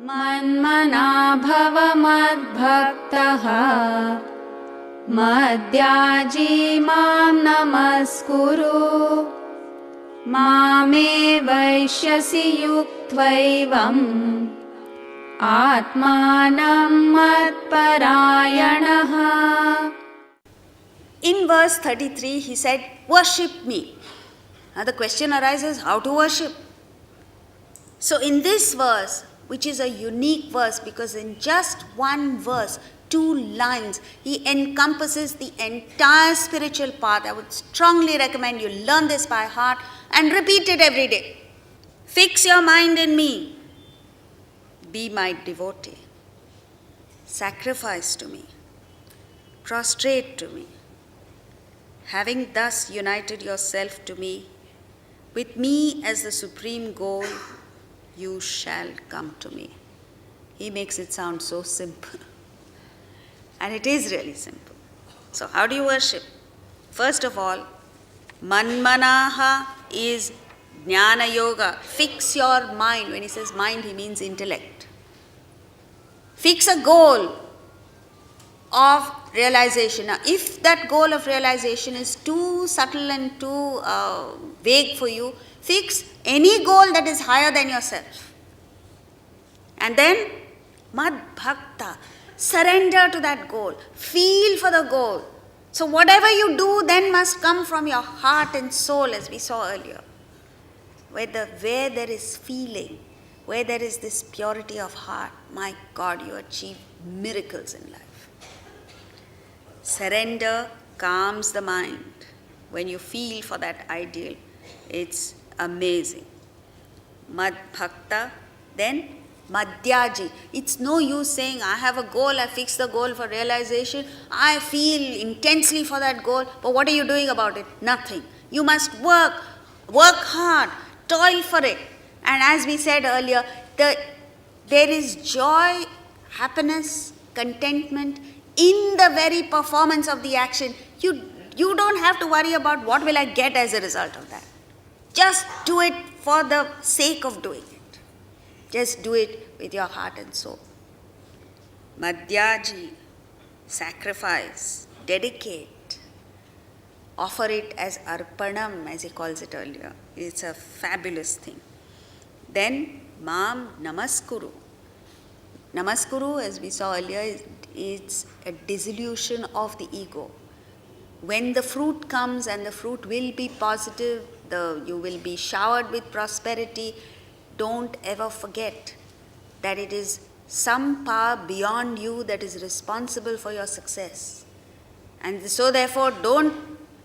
मन्मना भव मद्भक्तः मद्याजी मां नमस्कुरु मामे वैश्यसि युक्त्वैवम् आत्मानं मत्परायणः. In verse 33, he said, worship me. Now the question arises, how to worship? So in this verse, which is a unique verse because in just one verse, 2 lines, he encompasses the entire spiritual path. I would strongly recommend you learn this by heart and repeat it every day. Fix your mind in me. Be my devotee. Sacrifice to me. Prostrate to me. Having thus united yourself to me, with me as the supreme goal, you shall come to me. He makes it sound so simple. And it is really simple. So how do you worship? First of all, manmanaha is Jnana Yoga. Fix your mind. When he says mind, he means intellect. Fix a goal of realization. Now, if that goal of realization is too subtle and too vague for you, fix any goal that is higher than yourself. And then, mad bhakta, surrender to that goal. Feel for the goal. So whatever you do then must come from your heart and soul, as we saw earlier. Where there is feeling, where there is this purity of heart, my God, you achieve miracles in life. Surrender calms the mind. When you feel for that ideal, it's amazing. Mad bhakta, then madhyaji. It's no use saying, I have a goal, I fix the goal for realization, I feel intensely for that goal, but what are you doing about it? Nothing. You must work hard, toil for it. And as we said earlier, there is joy, happiness, contentment in the very performance of the action. You don't have to worry about what will I get as a result of that. Just do it for the sake of doing it. Just do it with your heart and soul. Madhyaji, sacrifice, dedicate, offer it as arpanam, as he calls it earlier. It's a fabulous thing. Then, mam namaskuru. Namaskuru, as we saw earlier, it's a dissolution of the ego. When the fruit comes, and the fruit will be positive, you will be showered with prosperity, don't ever forget that it is some power beyond you that is responsible for your success. And so therefore, don't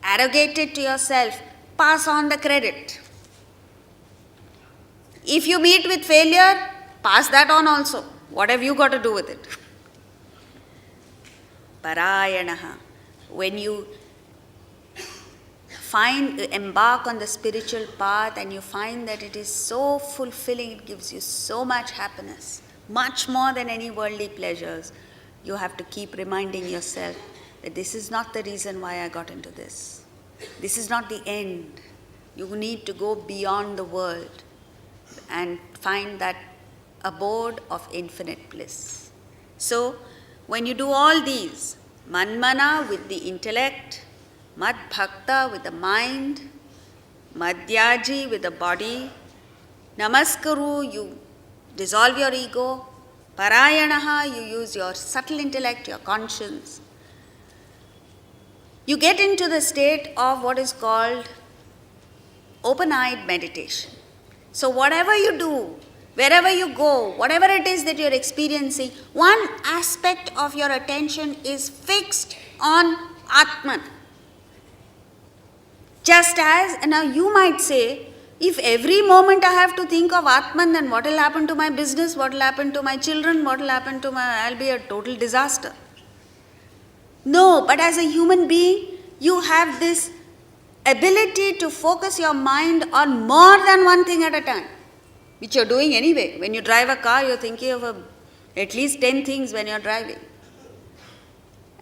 arrogate it to yourself. Pass on the credit. If you meet with failure, pass that on also. What have you got to do with it? Parayanaha. When you embark on the spiritual path and you find that it is so fulfilling, it gives you so much happiness, much more than any worldly pleasures, you have to keep reminding yourself that this is not the reason why I got into this. This is not the end. You need to go beyond the world and find that abode of infinite bliss. So, when you do all these, manmana with the intellect, mad bhakta with the mind, madhyaji with the body, namaskaru, you dissolve your ego, parayanaha, you use your subtle intellect, your conscience. You get into the state of what is called open-eyed meditation. So whatever you do, wherever you go, whatever it is that you're experiencing, one aspect of your attention is fixed on Atman. Just as, now you might say, if every moment I have to think of Atman, then what will happen to my business, what will happen to my children, what will happen to I'll be a total disaster. No, but as a human being, you have this ability to focus your mind on more than one thing at a time, which you're doing anyway. When you drive a car, you're thinking of at least 10 things when you're driving.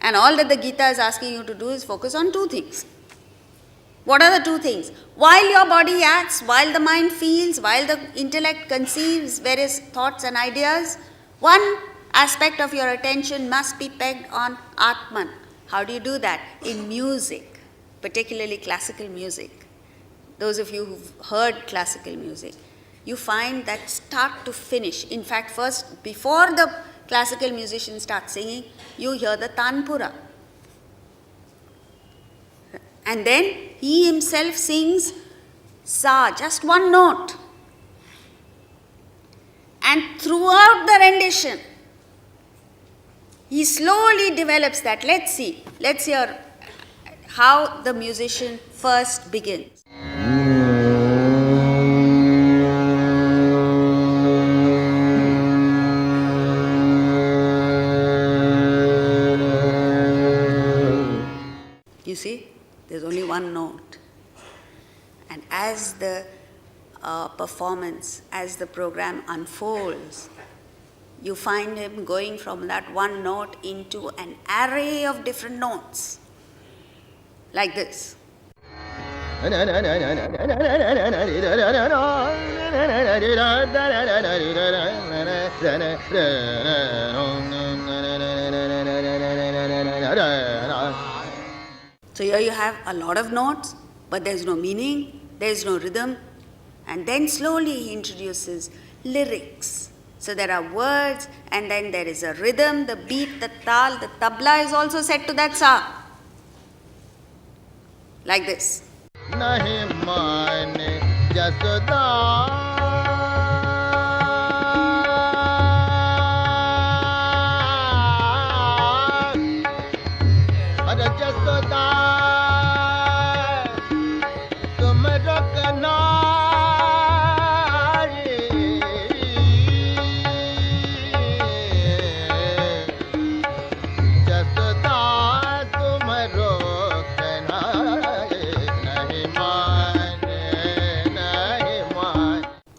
And all that the Gita is asking you to do is focus on 2 things. What are the two things? While your body acts, while the mind feels, while the intellect conceives various thoughts and ideas, one aspect of your attention must be pegged on Atman. How do you do that? In music, particularly classical music. Those of you who've heard classical music, you find that start to finish. In fact, first, before the classical musicians start singing, you hear the tanpura. And then he himself sings sa, just one note. And throughout the rendition, he slowly develops that. Let's hear how the musician first begins. You see, there's only one note. And as the performance, as the program unfolds, you find him going from that one note into an array of different notes. Like this. So here you have a lot of notes, but there's no meaning, there's no rhythm, and then slowly he introduces lyrics. So there are words, and then there is a rhythm, the beat, the tal, the tabla is also set to that sa. Like this.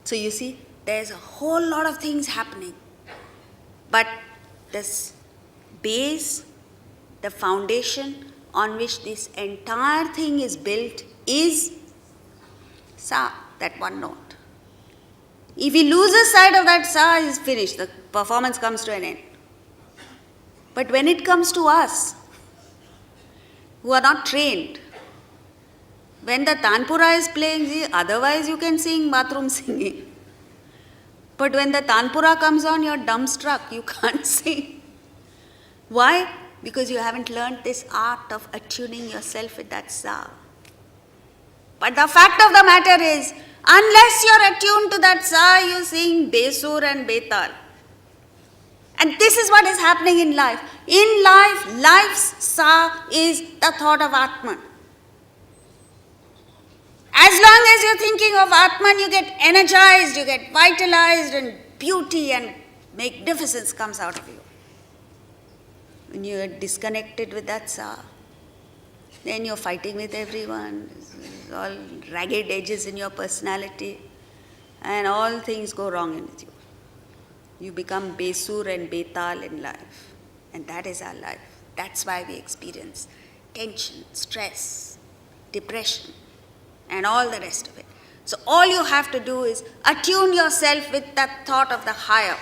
So you see, there's a whole lot of things happening. But this base, the foundation on which this entire thing is built is sa, that one note. If he loses sight of that sa, he's finished. The performance comes to an end. But when it comes to us, who are not trained, when the tanpura is playing, otherwise you can sing bathroom singing. But when the tanpura comes on, you're dumbstruck, you can't sing. Why? Because you haven't learned this art of attuning yourself with that sa. But the fact of the matter is, unless you're attuned to that sa, you sing besur and betal. And this is what is happening in life. In life, life's sa is the thought of Atman. As long as you're thinking of Atman, you get energized, you get vitalized, and beauty and magnificence comes out of you. When you are disconnected with that sa, then you're fighting with everyone. There's all ragged edges in your personality, and all things go wrong with you. You become besur and betal in life. And that is our life. That's why we experience tension, stress, depression, and all the rest of it. So all you have to do is attune yourself with that thought of the higher.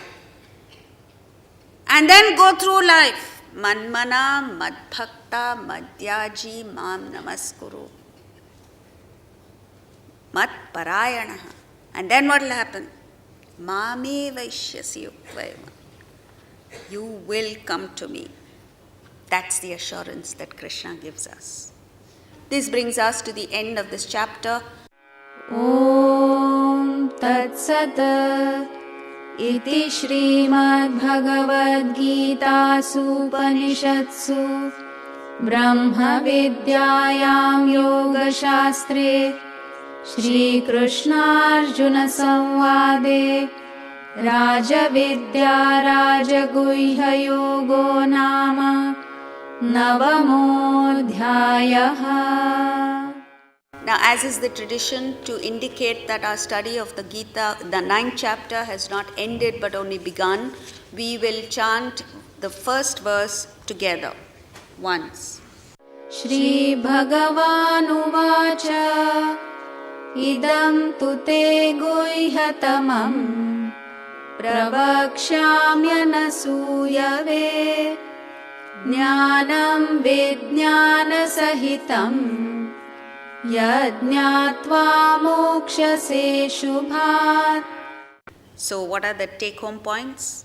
And then go through life. Manmana, madbhakta, madhyaji, mam namaskuru. Mat parayanaha. And then what will happen? Mame vaishyasi yuktvayama. You will come to me. That's the assurance that Krishna gives us. This brings us to the end of this chapter. Om Tat Sat Iti Srimad Bhagavad Gita Upanishatsu Brahma Vidyayam Yoga Shastre Shri Krishna Arjuna Samvade Raja Vidya Raja Guhya Yogo Nama Navamodhyayaha. Now, as is the tradition to indicate that our study of the Gita, the 9th chapter, has not ended but only begun, we will chant the first verse together once. श्रीभगवानुवाच इदं तु ते गुह्यतमं प्रवक्ष्याम्यनसूयवे ज्ञानं विज्ञानसहितं यज्ञात्वा मोक्ष्यसे शुभात्. So what are the take home points?